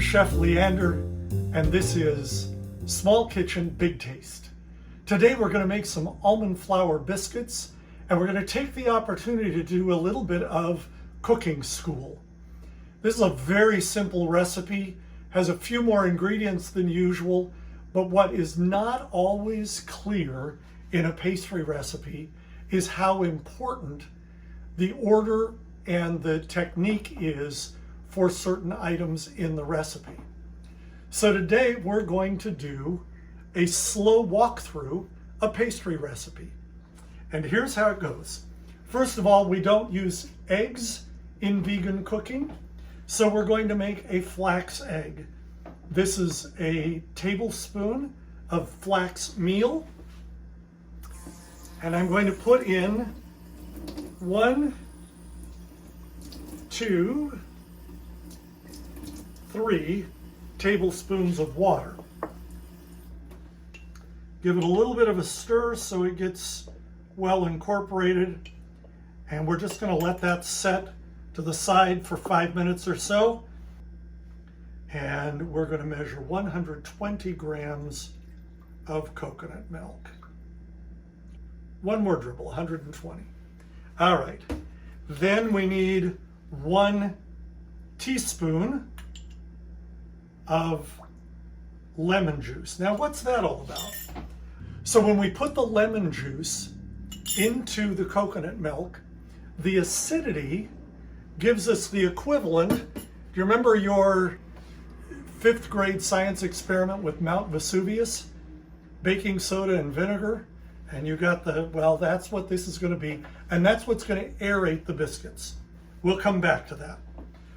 Chef Leander, and this is Small Kitchen, Big Taste. Today we're going to make some almond flour biscuits, and we're going to take the opportunity to do a little bit of cooking school. This is a very simple recipe, has a few more ingredients than usual, but what is not always clear in a pastry recipe is how important the order and the technique is for certain items in the recipe. So today we're going to do a slow walkthrough a pastry recipe. And here's how it goes. First of all, we don't use eggs in vegan cooking, so we're going to make a flax egg. This is a tablespoon of flax meal, and I'm going to put in 1, 2, 3 tablespoons of water. Give it a little bit of a stir so it gets well incorporated, and we're just going to let that set to the side for 5 minutes or so. And we're going to measure 120 grams of coconut milk. One more dribble, 120. All right. Then we need 1 teaspoon of lemon juice. Now, what's that all about? So when we put the lemon juice into the coconut milk, the acidity gives us the equivalent. Do you remember your 5th grade science experiment with Mount Vesuvius? Baking soda and vinegar, and you got well, that's what this is going to be, and that's what's going to aerate the biscuits. We'll come back to that.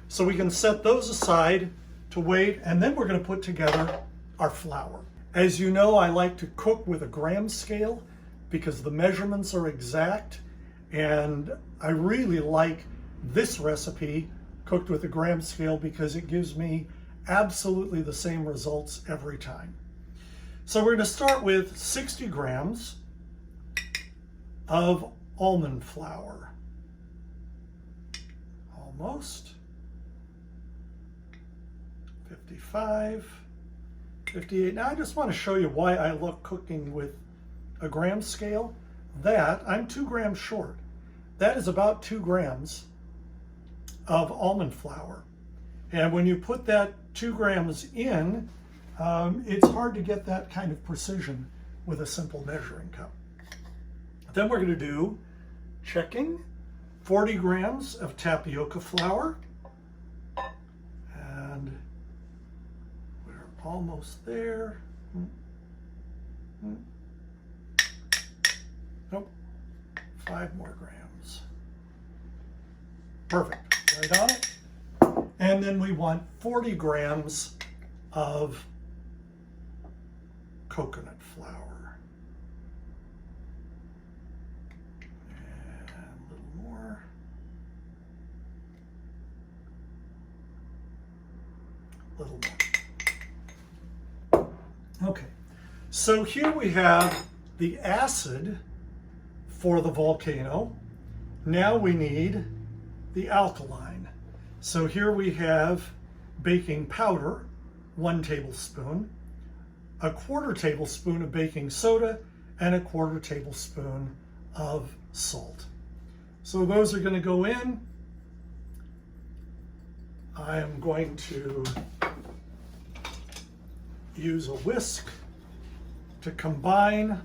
So we can set those aside to wait, and then we're going to put together our flour. As you know, I like to cook with a gram scale because the measurements are exact, and I really like this recipe cooked with a gram scale because it gives me absolutely the same results every time. So we're going to start with 60 grams of almond flour. Almost. 55, 58. Now I just want to show you why I love cooking with a gram scale. I'm 2 grams short. That is about 2 grams of almond flour. And when you put that 2 grams in, it's hard to get that kind of precision with a simple measuring cup. Then we're going to do, checking, 40 grams of tapioca flour. And we're almost there. Nope, 5 more grams. Perfect, right on it. And then we want 40 grams of coconut flour. And a little more. A little more. Okay, so here we have the acid for the volcano. Now we need the alkaline. So here we have baking powder, 1 tablespoon, a 1/4 tablespoon of baking soda, and a 1/4 tablespoon of salt. So those are going to go in. I am going to use a whisk to combine,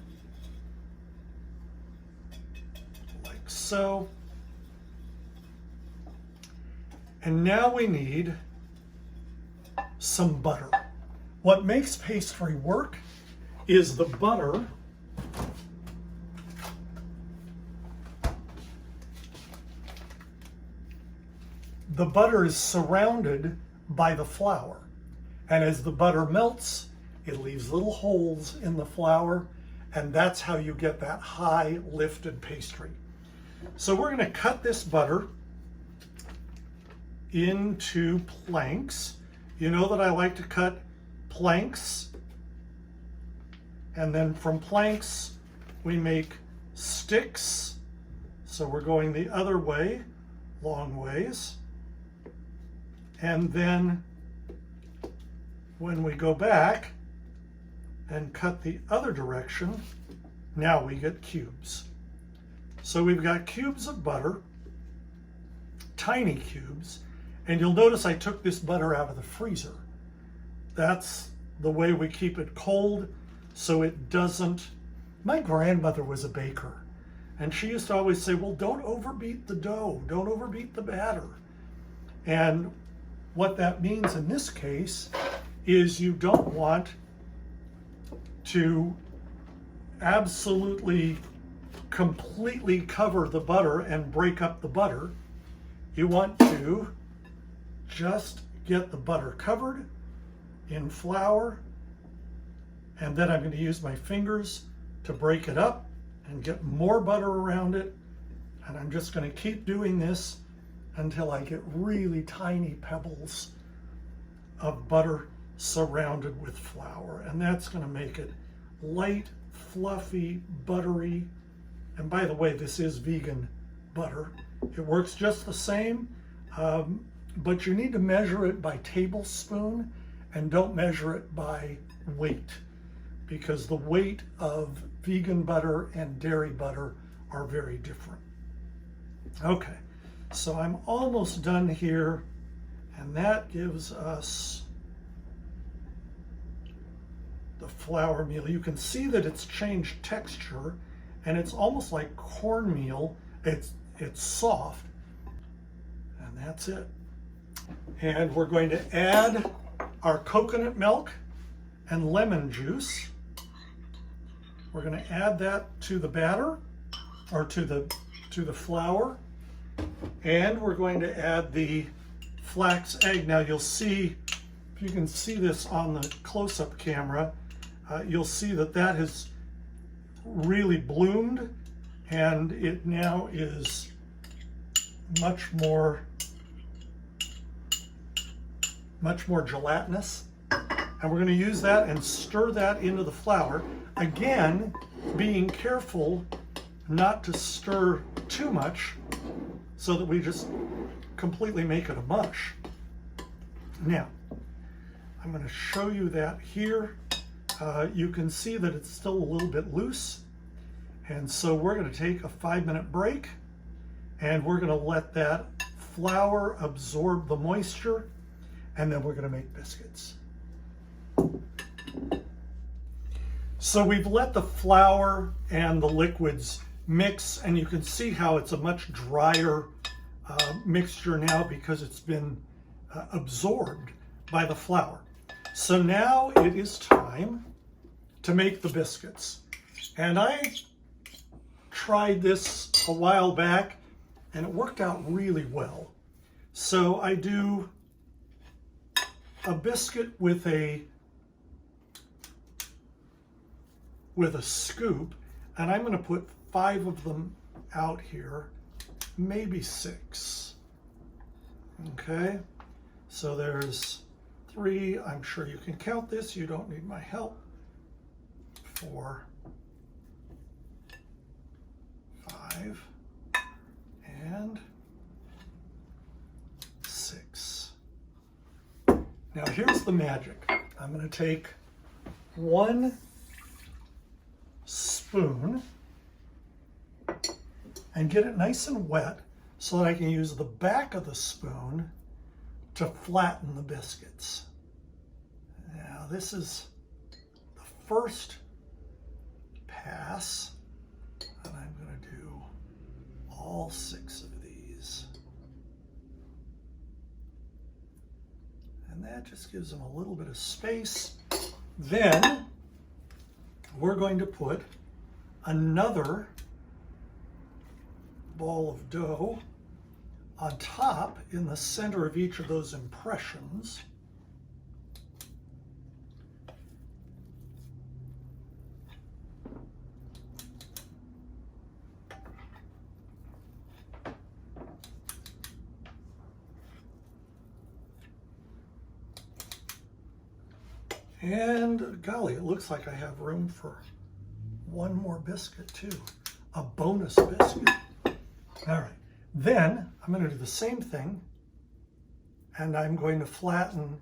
like so. And now we need some butter. What makes pastry work is the butter is surrounded by the flour. And as the butter melts, it leaves little holes in the flour, and that's how you get that high lifted pastry. So we're going to cut this butter into planks. You know that I like to cut planks, and then from planks we make sticks. So we're going the other way, long ways. And then when we go back and cut the other direction, now we get cubes. So we've got cubes of butter, tiny cubes, and you'll notice I took this butter out of the freezer. That's the way we keep it cold so it doesn't. My grandmother was a baker, and she used to always say, well, don't overbeat the dough, don't overbeat the batter. And what that means in this case is you don't want to absolutely completely cover the butter and break up the butter. You want to just get the butter covered in flour, and then I'm going to use my fingers to break it up and get more butter around it. And I'm just going to keep doing this until I get really tiny pebbles of butter surrounded with flour. And that's going to make it light, fluffy, buttery. And by the way, this is vegan butter. It works just the same, but you need to measure it by tablespoon and don't measure it by weight, because the weight of vegan butter and dairy butter are very different. Okay, so I'm almost done here, and that gives us the flour meal. You can see that it's changed texture, and it's almost like cornmeal. It's soft, and that's it. And we're going to add our coconut milk and lemon juice. We're going to add that to the batter, or to the flour, and we're going to add the flax egg. Now you'll see, if you can see this on the close-up camera, you'll see that that has really bloomed, and it now is much more gelatinous. And we're going to use that and stir that into the flour. Again, being careful not to stir too much so that we just completely make it a mush. Now, I'm going to show you that here. You can see that it's still a little bit loose. And so we're going to take a 5-minute break, and we're going to let that flour absorb the moisture, and then we're going to make biscuits. So we've let the flour and the liquids mix, and you can see how it's a much drier mixture now because it's been absorbed by the flour. So now it is time to make the biscuits. And I tried this a while back, and it worked out really well. So I do a biscuit with a scoop, and I'm going to put 5 of them out here, maybe 6. Okay, so there's 3. I'm sure you can count this. You don't need my help. 4, 5, and 6. Now here's the magic. I'm going to take 1 spoon and get it nice and wet so that I can use the back of the spoon to flatten the biscuits. Now this is the first pass, and I'm going to do all 6 of these. And that just gives them a little bit of space. Then we're going to put another ball of dough on top in the center of each of those impressions. And golly, it looks like I have room for 1 more biscuit too, a bonus biscuit. All right, then I'm going to do the same thing, and I'm going to flatten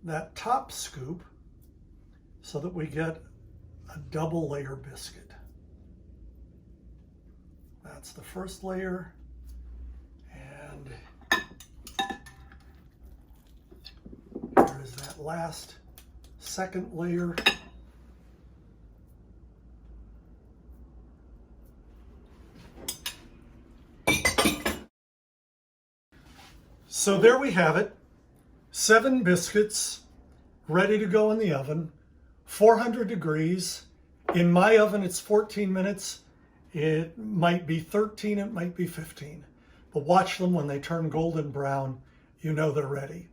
that top scoop so that we get a double layer biscuit. That's the first layer, and here is that last second layer. So there we have it, 7 biscuits ready to go in the oven, 400 degrees. In my oven, it's 14 minutes. It might be 13, it might be 15. But watch them when they turn golden brown, you know they're ready.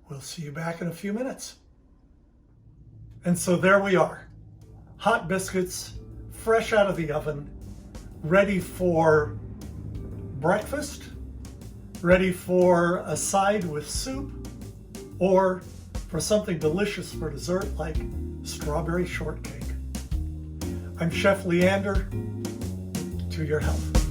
We'll see you back in a few minutes. And so there we are, hot biscuits, fresh out of the oven, ready for breakfast, ready for a side with soup, or for something delicious for dessert like strawberry shortcake. I'm Chef Leander, to your health.